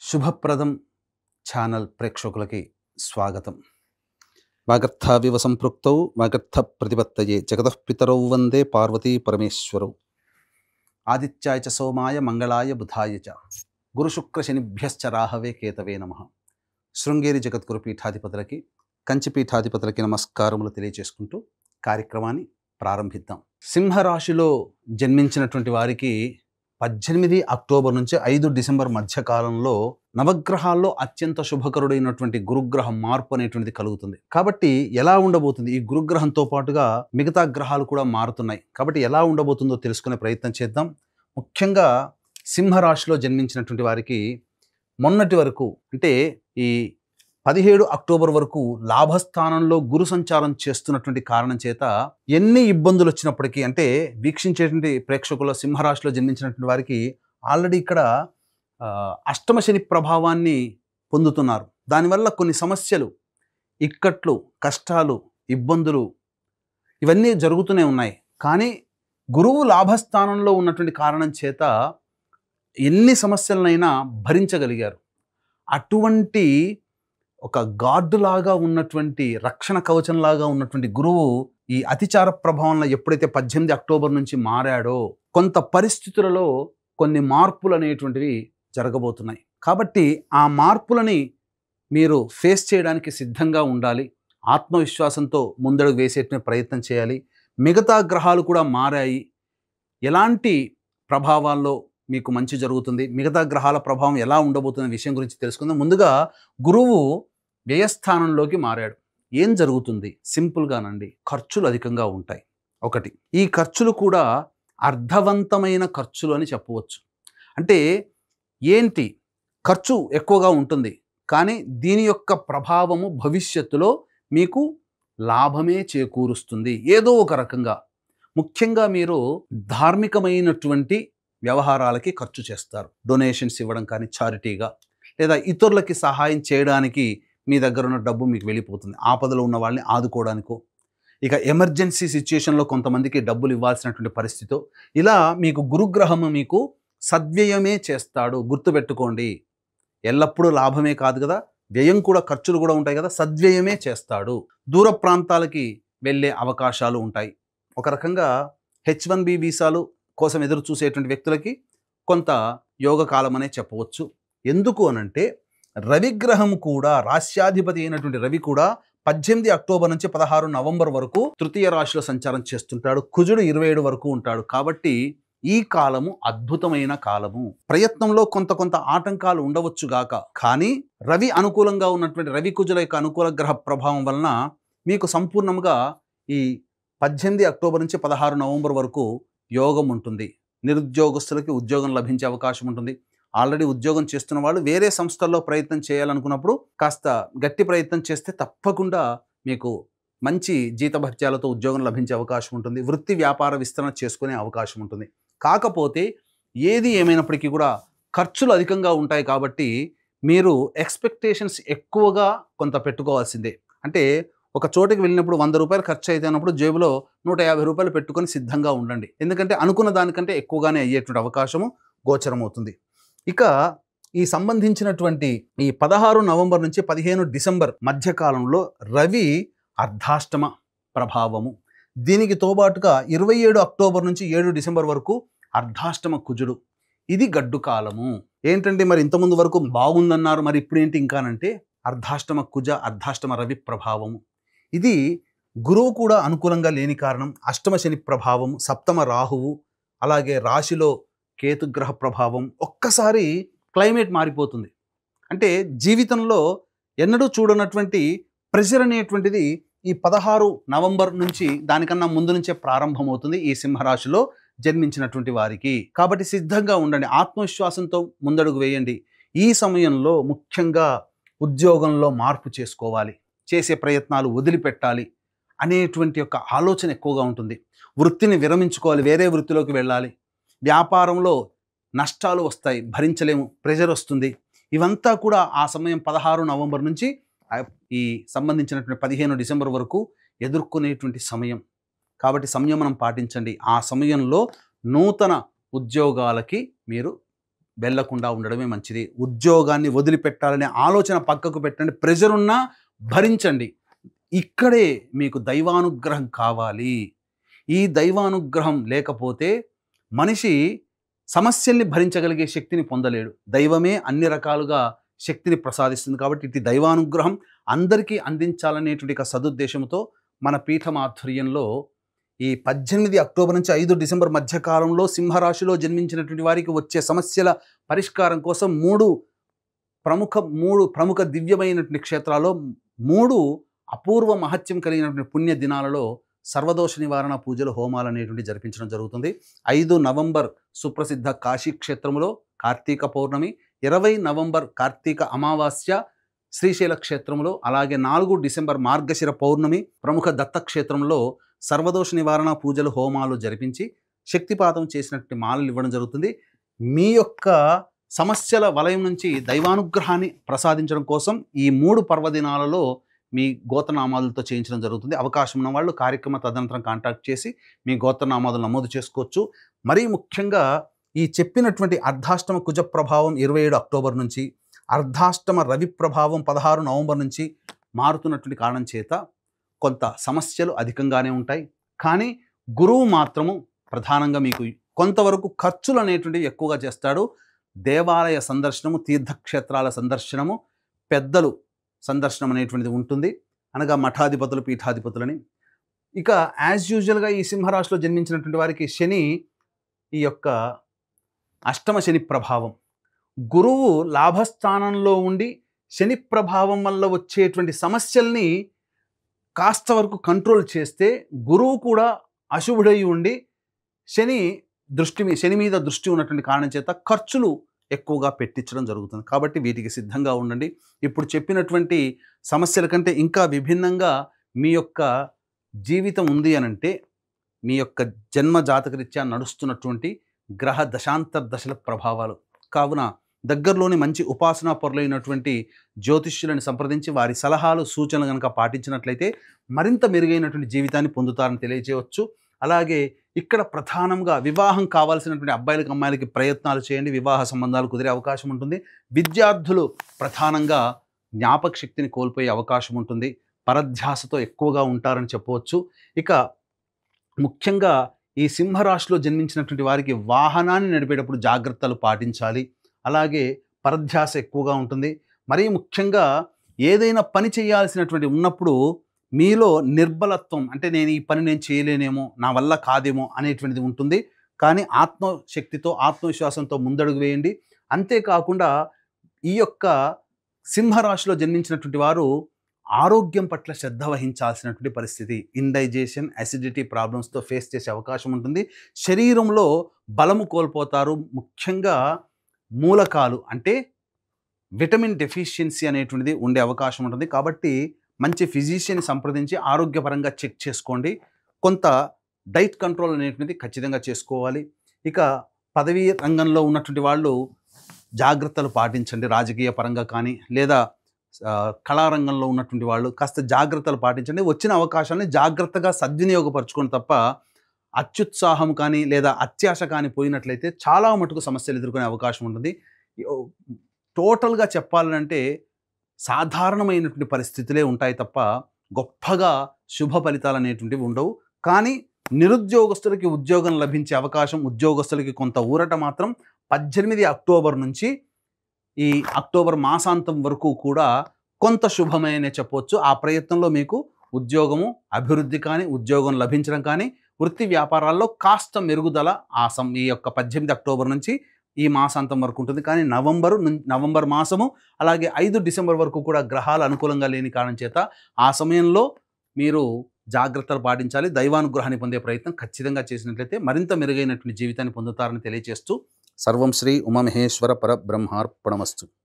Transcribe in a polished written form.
శుభప్రదం ఛానల్ ప్రేక్షకులకి స్వాగతం. వాగర్థావివ సంపృక్తౌ వాగర్థ ప్రతిపత్తయే జగతః పితరౌ వందే పార్వతీ పరమేశ్వరౌ. ఆదిత్యాయ చ సోమాయ మంగళాయ బుధాయ చ గురు శుక్ర శనిభ్యశ్చ రాహవే కేతవే నమః. శృంగేరి జగద్గురు పీఠాధిపతులకి కంచి పీఠాధిపతులకి నమస్కారములు తెలియజేసుకుంటూ కార్యక్రమాన్ని ప్రారంభిద్దాం. సింహరాశిలో జన్మించినటువంటి వారికి 18 అక్టోబర్ నుంచి 5 డిసెంబర్ మధ్యకాలంలో నవగ్రహాల్లో అత్యంత శుభకరుడైనటువంటి గురుగ్రహ మార్పు అనేటువంటిది కలుగుతుంది. కాబట్టి ఎలా ఉండబోతుంది, ఈ గురుగ్రహంతో పాటుగా మిగతా గ్రహాలు కూడా మారుతున్నాయి. కాబట్టి ఎలా ఉండబోతుందో తెలుసుకునే ప్రయత్నం చేద్దాం. ముఖ్యంగా సింహరాశిలో జన్మించినటువంటి వారికి మొన్నటి వరకు అంటే ఈ 17 అక్టోబర్ వరకు లాభస్థానంలో గురు సంచారం చేస్తున్నటువంటి కారణం చేత ఎన్ని ఇబ్బందులు వచ్చినప్పటికీ, అంటే వీక్షించేటువంటి ప్రేక్షకుల సింహరాశిలో జన్మించినటువంటి వారికి ఆల్రెడీ ఇక్కడ అష్టమ శని ప్రభావాన్ని పొందుతున్నారు. దానివల్ల కొన్ని సమస్యలు, ఇక్కట్లు, కష్టాలు, ఇబ్బందులు ఇవన్నీ జరుగుతూనే ఉన్నాయి. కానీ గురువు లాభస్థానంలో ఉన్నటువంటి కారణం చేత ఎన్ని సమస్యలనైనా భరించగలిగారు. అటువంటి ఒక గార్డు లాగా ఉన్నటువంటి, రక్షణ కవచంలాగా ఉన్నటువంటి గురువు ఈ అతిచార ప్రభావంలో ఎప్పుడైతే 18 అక్టోబర్ నుంచి మారాడో కొంత పరిస్థితులలో కొన్ని మార్పులు అనేటువంటివి జరగబోతున్నాయి. కాబట్టి ఆ మార్పులని మీరు ఫేస్ చేయడానికి సిద్ధంగా ఉండాలి. ఆత్మవిశ్వాసంతో ముందడుగు వేసేటువంటి ప్రయత్నం చేయాలి. మిగతా గ్రహాలు కూడా మారాయి. ఎలాంటి ప్రభావాల్లో మీకు మంచి జరుగుతుంది, మిగతా గ్రహాల ప్రభావం ఎలా ఉండబోతున్న విషయం గురించి తెలుసుకుందాం. ముందుగా గురువు వ్యయస్థానంలోకి మారాడు. ఏం జరుగుతుంది? సింపుల్గానండి, ఖర్చులు అధికంగా ఉంటాయి. ఒకటి, ఈ ఖర్చులు కూడా అర్థవంతమైన ఖర్చులు అని చెప్పవచ్చు. అంటే ఏంటి, ఖర్చు ఎక్కువగా ఉంటుంది కానీ దీని యొక్క ప్రభావము భవిష్యత్తులో మీకు లాభమే చేకూరుస్తుంది ఏదో ఒక రకంగా. ముఖ్యంగా మీరు ధార్మికమైనటువంటి వ్యవహారాలకి ఖర్చు చేస్తారు. డొనేషన్స్ ఇవ్వడం కానీ, చారిటీగా, లేదా ఇతరులకి సహాయం చేయడానికి మీ దగ్గర ఉన్న డబ్బు మీకు వెళ్ళిపోతుంది. ఆపదలో ఉన్న వాళ్ళని ఆదుకోవడానికో, ఇక ఎమర్జెన్సీ సిచ్యుయేషన్లో కొంతమందికి డబ్బులు ఇవ్వాల్సినటువంటి పరిస్థితి. ఇలా మీకు గురుగ్రహము మీకు సద్వ్యయమే చేస్తాడు. గుర్తుపెట్టుకోండి, ఎల్లప్పుడూ లాభమే కాదు కదా, వ్యయం కూడా, ఖర్చులు కూడా ఉంటాయి కదా. సద్వ్యయమే చేస్తాడు. దూర ప్రాంతాలకి వెళ్ళే అవకాశాలు ఉంటాయి. ఒక రకంగా H1B వీసాలు కోసం ఎదురు చూసేటువంటి వ్యక్తులకి కొంత యోగకాలం అనే చెప్పవచ్చు. ఎందుకు అనంటే రవిగ్రహం కూడా, రాశ్యాధిపతి అయినటువంటి రవి కూడా 18 అక్టోబర్ నుంచి 16 నవంబర్ వరకు తృతీయ రాశిలో సంచారం చేస్తుంటాడు. కుజుడు 27 వరకు ఉంటాడు. కాబట్టి ఈ కాలము అద్భుతమైన కాలము. ప్రయత్నంలో కొంత ఆటంకాలు ఉండవచ్చుగాక, కానీ రవి అనుకూలంగా ఉన్నటువంటి, రవి కుజుల యొక్క అనుకూల గ్రహ ప్రభావం వలన మీకు సంపూర్ణంగా ఈ 18 అక్టోబర్ నుంచి 16 నవంబర్ వరకు యోగం ఉంటుంది. నిరుద్యోగస్తులకి ఉద్యోగం లభించే అవకాశం ఉంటుంది. ఆల్రెడీ ఉద్యోగం చేస్తున్న వాళ్ళు వేరే సంస్థల్లో ప్రయత్నం చేయాలనుకున్నప్పుడు కాస్త గట్టి ప్రయత్నం చేస్తే తప్పకుండా మీకు మంచి జీతభత్యాలతో ఉద్యోగం లభించే అవకాశం ఉంటుంది. వృత్తి వ్యాపార విస్తరణ చేసుకునే అవకాశం ఉంటుంది. కాకపోతే ఏది ఏమైనప్పటికీ కూడా ఖర్చులు అధికంగా ఉంటాయి. కాబట్టి మీరు ఎక్స్పెక్టేషన్స్ ఎక్కువగా కొంత పెట్టుకోవాల్సిందే. అంటే ఒక చోటికి వెళ్ళినప్పుడు 100 రూపాయలు ఖర్చు అయితే అన్నప్పుడు జేబులో 150 రూపాయలు పెట్టుకొని సిద్ధంగా ఉండండి. ఎందుకంటే అనుకున్న దానికంటే ఎక్కువగానే అయ్యేటువంటి అవకాశము గోచరమవుతుంది. ఇక ఈ సంబంధించినటువంటి ఈ 16 నవంబర్ నుంచి 15 డిసెంబర్ మధ్యకాలంలో రవి అర్ధాష్టమ ప్రభావము. దీనికి తోబాటుగా 27 అక్టోబర్ నుంచి 7 డిసెంబర్ వరకు అర్ధాష్టమ కుజుడు. ఇది గడ్డు కాలము. ఏంటంటే మరి ఇంతకుముందు వరకు బాగుందన్నారు, మరి ఇప్పుడు ఏంటి ఇంకానంటే అర్ధాష్టమ కుజ, అర్ధాష్టమ రవి ప్రభావము. ఇది గురువు కూడా అనుకూలంగా లేని కారణం. అష్టమ శని ప్రభావం, సప్తమ రాహువు, అలాగే రాశిలో కేతుగ్రహ ప్రభావం. ఒక్కసారి క్లైమేట్ మారిపోతుంది. అంటే జీవితంలో ఎన్నడూ చూడనటువంటి ప్రెషర్ అనేటువంటిది ఈ 16 నవంబర్ నుంచి, దానికన్నా ముందు నుంచే ప్రారంభమవుతుంది ఈ సింహరాశిలో జన్మించినటువంటి వారికి. కాబట్టి సిద్ధంగా ఉండండి, ఆత్మవిశ్వాసంతో ముందడుగు వేయండి. ఈ సమయంలో ముఖ్యంగా ఉద్యోగంలో మార్పు చేసుకోవాలి, చేసే ప్రయత్నాలు వదిలిపెట్టాలి అనేటువంటి యొక్క ఆలోచన ఎక్కువగా ఉంటుంది. వృత్తిని విరమించుకోవాలి, వేరే వృత్తిలోకి వెళ్ళాలి. వ్యాపారంలో నష్టాలు వస్తాయి, భరించలేము, ప్రెషర్ వస్తుంది. ఇవంతా కూడా ఆ సమయం 16 నవంబర్ నుంచి ఈ సంబంధించినటువంటి 15 డిసెంబర్ వరకు ఎదుర్కొనేటువంటి సమయం. కాబట్టి సంయమనం పాటించండి. ఆ సమయంలో నూతన ఉద్యోగాలకి మీరు వెళ్ళకుండా ఉండడమే మంచిది. ఉద్యోగాన్ని వదిలిపెట్టాలనే ఆలోచన పక్కకు పెట్టండి. ప్రెషర్ ఉన్నా భరించండి. ఇక్కడే మీకు దైవానుగ్రహం కావాలి. ఈ దైవానుగ్రహం లేకపోతే మనిషి సమస్యల్ని భరించగలిగే శక్తిని పొందలేడు. దైవమే అన్ని రకాలుగా శక్తిని ప్రసాదిస్తుంది. కాబట్టి ఇటు దైవానుగ్రహం అందరికీ అందించాలనేటువంటి ఒక సదుద్దేశంతో మన పీఠం ఆధ్వర్యంలో ఈ 18 అక్టోబర్ నుంచి 5 డిసెంబర్ మధ్యకాలంలో సింహరాశిలో జన్మించినటువంటి వారికి వచ్చే సమస్యల పరిష్కారం కోసం మూడు ప్రముఖ దివ్యమైనటువంటి క్షేత్రాల్లో 3 అపూర్వ మహత్యం కలిగినటువంటి పుణ్య దినాలలో సర్వదోష నివారణ పూజలు హోమాలు అనేటువంటి జరిపించడం జరుగుతుంది. 5 నవంబర్ సుప్రసిద్ధ కాశీ క్షేత్రంలో కార్తీక పౌర్ణమి, 20 నవంబర్ కార్తీక అమావాస్య శ్రీశైల క్షేత్రంలో, అలాగే 4 డిసెంబర్ మార్గశిర పౌర్ణమి ప్రముఖ దత్తక్షేత్రంలో సర్వదోష నివారణ పూజలు హోమాలు జరిపించి శక్తిపాతం చేసినటువంటి మాలలు ఇవ్వడం జరుగుతుంది. మీ యొక్క సమస్యల వలయం నుంచి దైవానుగ్రహాన్ని ప్రసాదించడం కోసం ఈ 3 పర్వదినాలలో మీ గోత్రనామాలతో చేయించడం జరుగుతుంది. అవకాశం ఉన్న వాళ్ళు కార్యక్రమ తదనంతరం కాంటాక్ట్ చేసి మీ గోత్రనామాలు నమోదు చేసుకోవచ్చు. మరీ ముఖ్యంగా ఈ చెప్పినటువంటి అర్ధాష్టమ కుజ ప్రభావం 27 అక్టోబర్ నుంచి, అర్ధాష్టమ రవి ప్రభావం 16 నవంబర్ నుంచి మారుతున్నటువంటి కారణం చేత కొంత సమస్యలు అధికంగానే ఉంటాయి. కానీ గురువు మాత్రము ప్రధానంగా మీకు కొంతవరకు ఖర్చులు అనేటువంటివి ఎక్కువగా చేస్తాడు. దేవాలయ సందర్శనము, తీర్థక్షేత్రాల సందర్శనము, పెద్దలు సందర్శనం అనేటువంటిది ఉంటుంది, అనగా మఠాధిపతులు, పీఠాధిపతులని. ఇక యాజ్ యూజువల్గా ఈ సింహరాశిలో జన్మించినటువంటి వారికి శని, ఈ యొక్క అష్టమ శని ప్రభావం, గురువు లాభస్థానంలో ఉండి శని ప్రభావం వల్ల వచ్చేటువంటి సమస్యల్ని కాస్త వరకు కంట్రోల్ చేస్తే, గురువు కూడా అశుభుడై ఉండి శని మీద దృష్టి ఉన్నటువంటి కారణం చేత ఖర్చులు ఎక్కువగా పెట్టించడం జరుగుతుంది. కాబట్టి వీటికి సిద్ధంగా ఉండండి. ఇప్పుడు చెప్పినటువంటి సమస్యల కంటే ఇంకా విభిన్నంగా మీ యొక్క జీవితం ఉంది అనంటే, మీ యొక్క జన్మ జాతకరీత్యా నడుస్తున్నటువంటి గ్రహ దశాంతర దశల ప్రభావాలు. కావున దగ్గరలోని మంచి ఉపాసనా పరులైనటువంటి జ్యోతిష్యులను సంప్రదించి వారి సలహాలు, సూచనలు కనుక పాటించినట్లయితే మరింత మెరుగైనటువంటి జీవితాన్ని పొందుతారని తెలియజేయవచ్చు. అలాగే ఇక్కడ ప్రధానంగా వివాహం కావాల్సినటువంటి అబ్బాయిలకి, అమ్మాయిలకి ప్రయత్నాలు చేయండి. వివాహ సంబంధాలు కుదిరే అవకాశం ఉంటుంది. విద్యార్థులు ప్రధానంగా జ్ఞాపక శక్తిని కోల్పోయే అవకాశం ఉంటుంది. పరధ్యాసతో ఎక్కువగా ఉంటారని చెప్పవచ్చు. ఇక ముఖ్యంగా ఈ సింహరాశిలో జన్మించినటువంటి వారికి వాహనాన్ని నడిపేటప్పుడు జాగ్రత్తలు పాటించాలి. అలాగే పరధ్యాస ఎక్కువగా ఉంటుంది. మరీ ముఖ్యంగా ఏదైనా పని చేయాల్సినటువంటి ఉన్నప్పుడు మీలో నిర్బలత్వం, అంటే నేను ఈ పని నేను చేయలేనేమో, నా వల్ల కాదేమో అనేటువంటిది ఉంటుంది. కానీ ఆత్మశక్తితో, ఆత్మవిశ్వాసంతో ముందడుగు వేయండి. అంతేకాకుండా ఈ యొక్క సింహరాశిలో జన్మించినటువంటి వారు ఆరోగ్యం పట్ల శ్రద్ధ వహించాల్సినటువంటి పరిస్థితి. ఇండైజెషన్, అసిడిటీ ప్రాబ్లమ్స్తో ఫేస్ చేసే అవకాశం ఉంటుంది. శరీరంలో బలము కోల్పోతారు. ముఖ్యంగా మూలకాలు, అంటే విటమిన్ డెఫిషియన్సీ అనేటువంటిది ఉండే అవకాశం ఉంటుంది. కాబట్టి మంచి ఫిజిషియన్ని సంప్రదించి ఆరోగ్యపరంగా చెక్ చేసుకోండి. కొంత డైట్ కంట్రోల్ అనేటువంటిది ఖచ్చితంగా చేసుకోవాలి. ఇక పదవీ రంగంలో ఉన్నటువంటి వాళ్ళు జాగ్రత్తలు పాటించండి. రాజకీయ పరంగా కానీ లేదా కళారంగంలో ఉన్నటువంటి వాళ్ళు కాస్త జాగ్రత్తలు పాటించండి. వచ్చిన అవకాశాన్ని జాగ్రత్తగా సద్వినియోగపరచుకొని తప్ప అత్యుత్సాహం కానీ లేదా అత్యాశ కానీ పోయినట్లయితే చాలా మటుకు సమస్యలు ఎదుర్కొనే అవకాశం ఉంటుంది. టోటల్గా చెప్పాలంటే సాధారణమైనటువంటి పరిస్థితులే ఉంటాయి తప్ప గొప్పగా శుభ ఫలితాలు అనేటువంటివి ఉండవు. కానీ నిరుద్యోగస్తులకి ఉద్యోగం లభించే అవకాశం, ఉద్యోగస్తులకి కొంత ఊరట మాత్రం 18 అక్టోబర్ నుంచి ఈ అక్టోబర్ మాసాంతం వరకు కూడా కొంత శుభమనే చెప్పవచ్చు. ఆ ప్రయత్నంలో మీకు ఉద్యోగము అభివృద్ధి కానీ, ఉద్యోగం లభించడం కానీ, వృత్తి వ్యాపారాల్లో కాస్త మెరుగుదల ఈ యొక్క 18 అక్టోబర్ నుంచి ఈ మాసాంతం వరకు ఉంటుంది. కానీ నవంబర్ మాసము, అలాగే 5 డిసెంబర్ వరకు కూడా గ్రహాలు అనుకూలంగా లేని కారణం చేత ఆ సమయంలో మీరు జాగ్రత్తలు పాటించాలి. దైవానుగ్రహాన్ని పొందే ప్రయత్నం ఖచ్చితంగా చేసినట్లయితే మరింత మెరుగైనటువంటి జీవితాన్ని పొందుతారని తెలియజేస్తూ, సర్వం శ్రీ ఉమామహేశ్వర పరబ్రహ్మార్పణమస్తు.